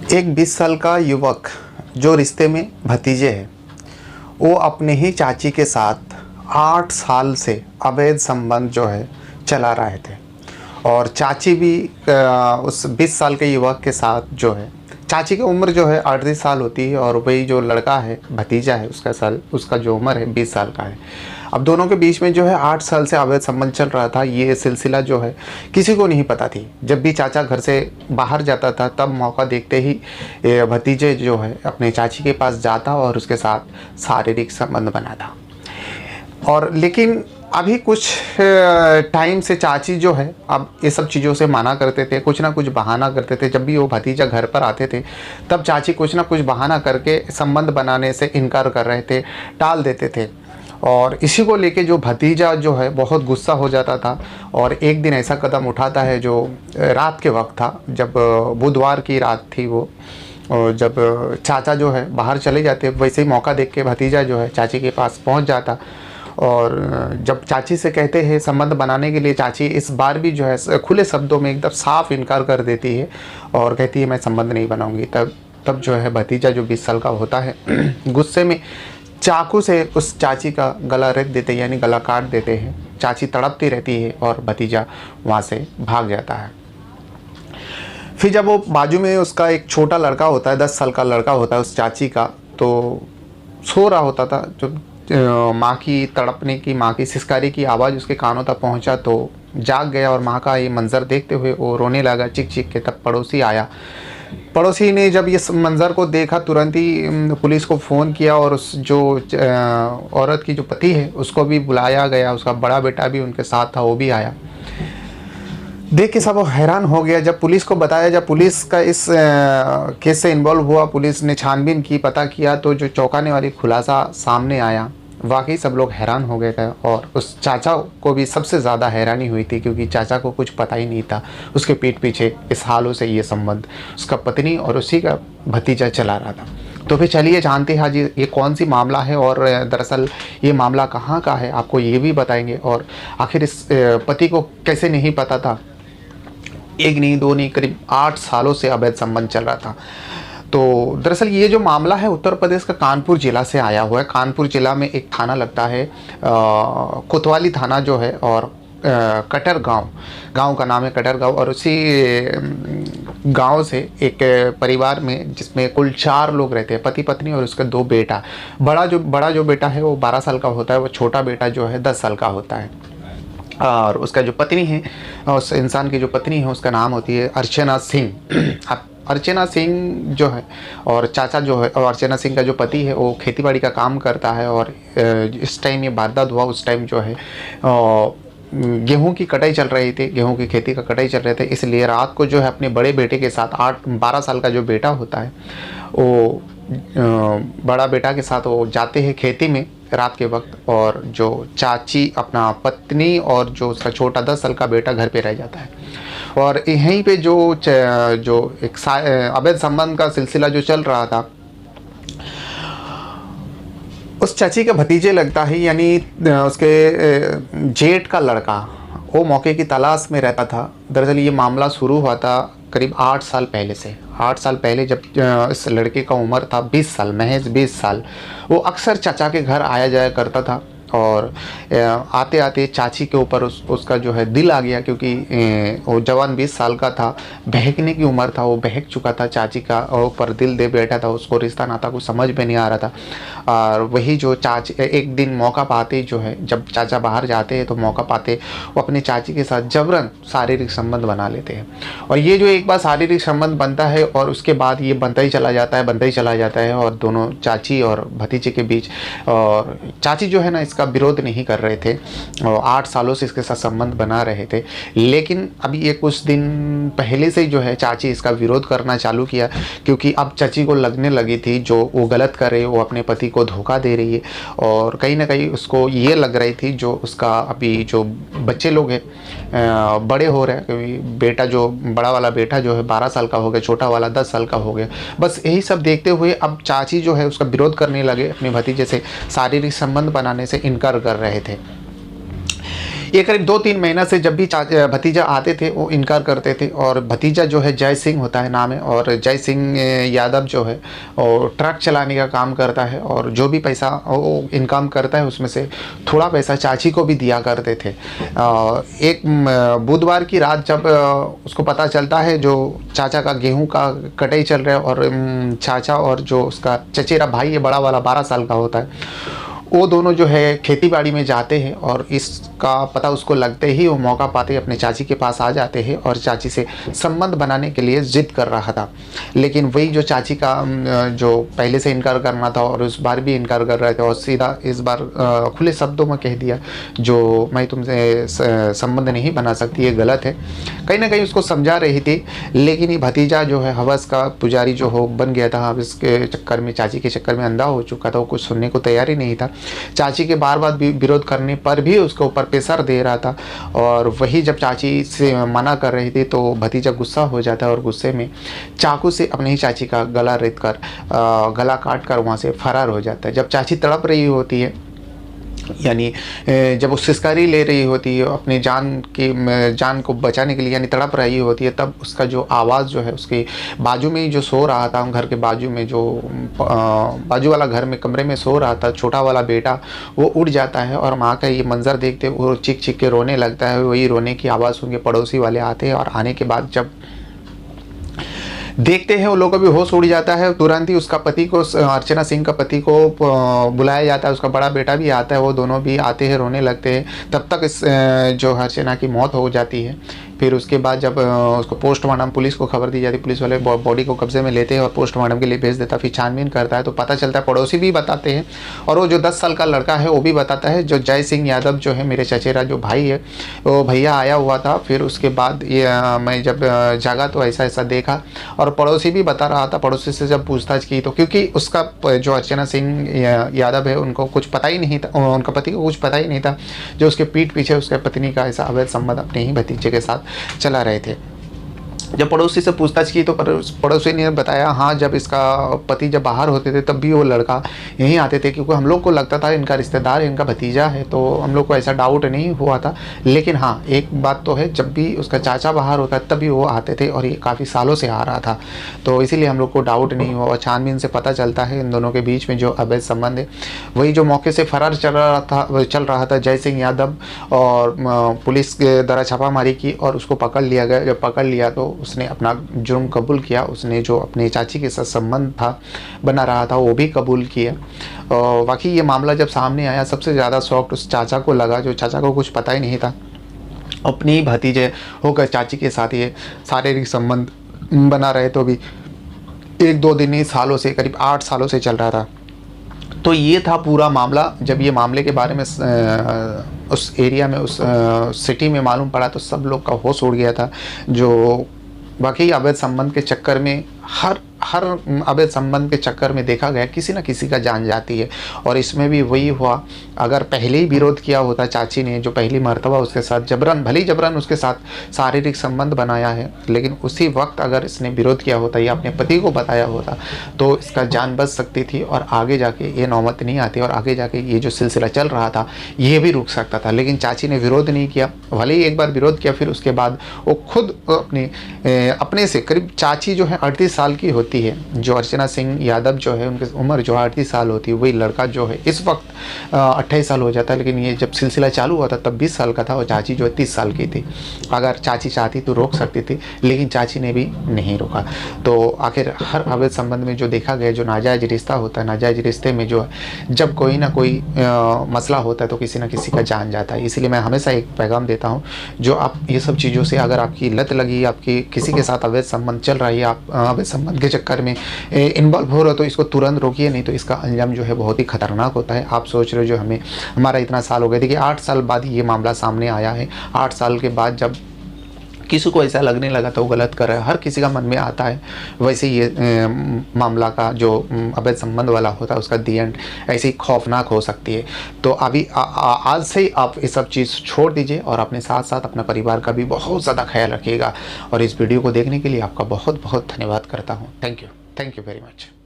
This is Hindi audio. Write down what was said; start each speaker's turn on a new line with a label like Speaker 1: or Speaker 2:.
Speaker 1: एक 20 साल का युवक जो रिश्ते में भतीजे है, वो अपने ही चाची के साथ 8 साल से अवैध संबंध जो है चला रहे थे। और चाची भी उस 20 साल के युवक के साथ जो है, चाची की उम्र जो है 38 साल होती है और वही जो लड़का है भतीजा है उसका जो उम्र है 20 साल का है। अब दोनों के बीच में जो है 8 साल से अवैध संबंध चल रहा था। ये सिलसिला जो है किसी को नहीं पता थी। जब भी चाचा घर से बाहर जाता था तब मौका देखते ही भतीजे जो है अपने चाची के पास जाता और उसके साथ शारीरिक संबंध बनाता। और लेकिन अभी कुछ टाइम से चाची जो है अब ये सब चीज़ों से मना करते थे, कुछ ना कुछ बहाना करते थे। जब भी वो भतीजा घर पर आते थे तब चाची कुछ ना कुछ बहाना करके संबंध बनाने से इनकार कर रहे थे, टाल देते थे। और इसी को लेके जो भतीजा जो है बहुत गुस्सा हो जाता था और एक दिन ऐसा कदम उठाता है जो रात के वक्त था, जब बुधवार की रात थी वो। और जब चाचा जो है बाहर चले जाते वैसे ही मौका देख के भतीजा जो है चाची के पास पहुंच जाता। और जब चाची से कहते हैं संबंध बनाने के लिए, चाची इस बार भी जो है खुले शब्दों में एकदम साफ इनकार कर देती है और कहती है मैं संबंध नहीं बनाऊंगी। तब जो है भतीजा जो 20 साल का होता है गुस्से में चाकू से उस चाची का गला रख देते हैं, यानी गला काट देते हैं। चाची तड़पती रहती है और भतीजा वहाँ से भाग जाता है। फिर जब वो बाजू में उसका एक छोटा लड़का होता है, 10 साल का लड़का होता है उस चाची का, तो सो रहा होता था। जब माँ की तड़पने की, माँ की सिसकारी की आवाज़ उसके कानों तक पहुँचा तो जाग गया और माँ का ये मंज़र देखते हुए वो रोने लगा चीख चीख के। तब पड़ोसी आया। पड़ोसी ने जब इस मंज़र को देखा तुरंत ही पुलिस को फ़ोन किया और उस जो औरत की जो पति है उसको भी बुलाया गया। उसका बड़ा बेटा भी उनके साथ था, वो भी आया। देख के सब हैरान हो गया। जब पुलिस को बताया, जब पुलिस का इस केस से इन्वॉल्व हुआ, पुलिस ने छानबीन की, पता किया तो जो चौंकाने वाली खुलासा सामने आया। वाकई सब लोग हैरान हो गए थे और उस चाचा को भी सबसे ज़्यादा हैरानी हुई थी क्योंकि चाचा को कुछ पता ही नहीं था उसके पीठ पीछे इस हालों से ये संबंध उसका पत्नी और उसी का भतीजा चला रहा था। तो फिर चलिए जानते हैं आज ये कौन सी मामला है और दरअसल ये मामला कहाँ का है, आपको ये भी बताएंगे। और आखिर इस पति को कैसे नहीं पता था, एक नहीं दो नहीं करीब 8 सालों से अवैध संबंध चल रहा था। तो दरअसल ये जो मामला है उत्तर प्रदेश का कानपुर ज़िला से आया हुआ है। कानपुर ज़िला में एक थाना लगता है कोतवाली थाना जो है, और कटर गांव का नाम है कटर गांव। और उसी गांव से एक परिवार में जिसमें कुल 4 लोग रहते हैं, पति पत्नी और उसका 2 बेटा। बड़ा जो बेटा है वो 12 साल का होता है, वो छोटा बेटा जो है 10 साल का होता है। और उसका जो पत्नी है, उस इंसान की जो पत्नी है उसका नाम होती है अर्चना सिंह। अब अर्चना सिंह जो है और चाचा जो है, और अर्चना सिंह का जो पति है वो खेतीबाड़ी का काम करता है। और इस टाइम ये वारदात हुआ उस टाइम जो है गेहूं की कटाई चल रही थी, गेहूं की खेती का कटाई चल रहे थे। इसलिए रात को जो है अपने बड़े बेटे के साथ 12 साल का जो बेटा होता है वो बड़ा बेटा के साथ वो जाते हैं खेती में रात के वक्त। और जो चाची अपना पत्नी और जो उसका छोटा 10 साल का बेटा घर पे रह जाता है। और यहीं पे जो एक अवैध संबंध का सिलसिला जो चल रहा था, उस चाची का भतीजे लगता है, यानी उसके जेठ का लड़का, वो मौके की तलाश में रहता था। दरअसल ये मामला शुरू हुआ था करीब 8 साल पहले से। 8 साल पहले जब इस लड़के का उम्र था 20 साल, महज 20 साल, वो अक्सर चाचा के घर आया जाया करता था। और आते आते चाची के ऊपर उसका जो है दिल आ गया, क्योंकि वो जवान 20 साल का था, बहकने की उम्र था, वो बहक चुका था, चाची का ऊपर दिल दे बैठा था। उसको रिश्ता नाता कुछ समझ में नहीं आ रहा था। और वही जो चाची एक दिन मौका पाते जो है, जब चाचा बाहर जाते हैं तो मौका पाते वो अपने चाची के साथ जबरन शारीरिक संबंध बना लेते हैं। और ये जो एक बार शारीरिक संबंध बनता है और उसके बाद ये बनता ही चला जाता है और दोनों चाची और भतीजे के बीच, और चाची जो है ना का विरोध नहीं कर रहे थे और 8 सालों से इसके साथ संबंध बना रहे थे। लेकिन अभी ये कुछ दिन पहले से जो है चाची इसका विरोध करना चालू किया, क्योंकि अब चाची को लगने लगी थी जो वो गलत कर रही है, वो अपने पति को धोखा दे रही है। और कहीं ना कहीं उसको ये लग रही थी जो उसका अभी जो बच्चे लोग हैं बड़े हो रहे हैं, क्योंकि बेटा जो बड़ा वाला बेटा जो है 12 साल का हो गया, छोटा वाला 10 साल का हो गया। बस यही सब देखते हुए अब चाची जो है उसका विरोध करने लगे, अपने भतीजे से शारीरिक संबंध बनाने से इनकार कर रहे थे। ये करीब 2-3 महीना से जब भी भतीजा आते थे वो इनकार करते थे। और भतीजा जो है जय सिंह होता है नाम है, और जय सिंह यादव जो है और ट्रक चलाने का काम करता है, और जो भी पैसा वो इनकम करता है उसमें से थोड़ा पैसा चाची को भी दिया करते थे। एक बुधवार की रात जब उसको पता चलता है जो चाचा का गेहूं का कटाई चल रहा है, और चाचा और जो उसका चचेरा भाई है बड़ा वाला 12 साल का होता है, वो दोनों जो है खेती बाड़ी में जाते हैं, और इसका पता उसको लगते ही वो मौका पाते अपने चाची के पास आ जाते हैं और चाची से संबंध बनाने के लिए ज़िद कर रहा था। लेकिन वही जो चाची का जो पहले से इनकार करना था और उस बार भी इनकार कर रहे थे, और सीधा इस बार खुले शब्दों में कह दिया जो मैं तुमसे संबंध नहीं बना सकती, ये गलत है। कहीं ना कहीं उसको समझा रही थी, लेकिन ये भतीजा जो है हवस का पुजारी जो हो बन गया था। अब इसके चक्कर में, चाची के चक्कर में अंधा हो चुका था, वो कुछ सुनने को तैयार ही नहीं था। चाची के बार बार विरोध करने पर भी उसके ऊपर प्रेशर दे रहा था, और वही जब चाची से मना कर रही थी तो भतीजा गुस्सा हो जाता है और गुस्से में चाकू से अपनी ही चाची का गला रेत कर गला काट कर वहाँ से फरार हो जाता है। जब चाची तड़प रही होती है, यानी जब वो सिसकारी ले रही होती है अपने जान को बचाने के लिए, यानी तड़प रही होती है, तब उसका जो आवाज़ जो है उसके बाजू में ही जो सो रहा था, घर के बाजू में जो बाजू वाला घर में कमरे में सो रहा था छोटा वाला बेटा, वो उठ जाता है और माँ का ये मंजर देखते वो चीख चीख के रोने लगता है। वही रोने की आवाज़ सुन के पड़ोसी वाले आते हैं, और आने के बाद जब देखते हैं वो लोग का भी होश उड़ जाता है। तुरंत ही उसका पति को, अर्चना सिंह का पति को बुलाया जाता है, उसका बड़ा बेटा भी आता है, वो दोनों भी आते हैं, रोने लगते हैं। तब तक इस जो अर्चना की मौत हो जाती है। फिर उसके बाद जब उसको पोस्टमार्टम, पुलिस को खबर दी जाती है, पुलिस वाले बॉडी को कब्जे में लेते हैं और पोस्टमार्टम के लिए भेज देता है। फिर छानबीन करता है तो पता चलता है, पड़ोसी भी बताते हैं, और वो जो 10 साल का लड़का है वो भी बताता है, जो जय सिंह यादव जो है मेरे चचेरा जो भाई है, वो भैया आया हुआ था। फिर उसके बाद ये मैं जब जागा तो ऐसा ऐसा देखा, और पड़ोसी भी बता रहा था। पड़ोसी से जब पूछताछ की तो क्योंकि उसका जो अर्चना सिंह यादव है उनको कुछ पता ही नहीं था, उनका पति को कुछ पता ही नहीं था, जो उसके पीठ पीछे उसके पत्नी का ऐसा अवैध संबंध अपने ही भतीजे के साथ चला रहे थे। जब पड़ोसी से पूछताछ की तो पड़ोसी ने बताया, हाँ जब इसका पति जब बाहर होते थे तब भी वो लड़का यहीं आते थे, क्योंकि हम लोग को लगता था इनका रिश्तेदार है, इनका भतीजा है, तो हम लोग को ऐसा डाउट नहीं हुआ था। लेकिन हाँ एक बात तो है, जब भी उसका चाचा बाहर होता है तभी वो आते थे, और ये काफ़ी सालों से आ रहा था, तो इसीलिए हम लोग को डाउट नहीं हुआ। और छानबीन से पता चलता है इन दोनों के बीच में जो अवैध संबंध है, वही जो मौके से फरार चल रहा था जय सिंह यादव, और पुलिस के द्वारा छापामारी की और उसको पकड़ लिया गया। जब पकड़ लिया तो उसने अपना जुर्म कबूल किया। उसने जो अपने चाची के साथ संबंध था बना रहा था वो भी कबूल किया। और बाकी ये मामला जब सामने आया, सबसे ज़्यादा शॉक उस चाचा को लगा, जो चाचा को कुछ पता ही नहीं था, अपनी ही भतीजे होकर चाची के साथ ये शारीरिक संबंध बना रहे, तो भी 1-2 दिन ही, सालों से, करीब 8 सालों से चल रहा था। तो ये था पूरा मामला। जब ये मामले के बारे में उस एरिया में, उस सिटी में मालूम पड़ा तो सब लोग का होश उड़ गया था। जो बाकी अवैध संबंध के चक्कर में, हर अवैध संबंध के चक्कर में देखा गया किसी न किसी का जान जाती है, और इसमें भी वही हुआ। अगर पहले ही विरोध किया होता चाची ने, जो पहली मर्तबा उसके साथ जबरन, भली जबरन उसके साथ शारीरिक संबंध बनाया है, लेकिन उसी वक्त अगर इसने विरोध किया होता या अपने पति को बताया होता तो इसका जान बच सकती थी, और आगे जाके ये नौबत नहीं आती, और आगे जाके ये जो सिलसिला चल रहा था ये भी रुक सकता था। लेकिन चाची ने विरोध नहीं किया, भले ही एक बार विरोध किया, फिर उसके बाद वो खुद अपने से, करीब चाची जो है 38 साल की होती है, जो अर्चना सिंह यादव जो है उनकी उम्र जो 38 साल होती है, वही लड़का जो है इस वक्त 28 साल हो जाता है। लेकिन ये जब सिलसिला चालू हुआ था तब 20 साल का था, और चाची जो है 30 साल की थी। अगर चाची चाहती तो रोक सकती थी, लेकिन चाची ने भी नहीं रोका। तो आखिर हर अवैध संबंध में जो देखा गया, जो नाजायज रिश्ता होता है, नाजायज रिश्ते में जो है जब कोई ना कोई मसला होता है तो किसी न किसी का जान जाता है। इसीलिए मैं हमेशा एक पैगाम देता हूँ, जो आप ये सब चीज़ों से अगर आपकी लत लगी, आपकी किसी के साथ अवैध संबंध चल रहा है, आप अवैध संबंध के चक्कर में इन्वॉल्व हो रहे हो, तो इसको तुरंत रोकिए, नहीं तो इसका अंजाम जो है बहुत ही खतरनाक होता है। आप सोच रहे हो जो हमारा इतना साल हो गया, देखिए 8 साल बाद ये मामला सामने आया है। 8 साल के बाद जब किसी को ऐसा लगने लगा तो वो गलत कर रहा है, हर किसी का मन में आता है। वैसे ये मामला का जो अवैध संबंध वाला होता है उसका दी एंड ऐसे ही खौफनाक हो सकती है। तो अभी आज से ही आप ये सब चीज़ छोड़ दीजिए, और अपने साथ साथ अपने परिवार का भी बहुत ज़्यादा ख्याल रखिएगा। और इस वीडियो को देखने के लिए आपका बहुत बहुत धन्यवाद करता हूँ। Thank you very much.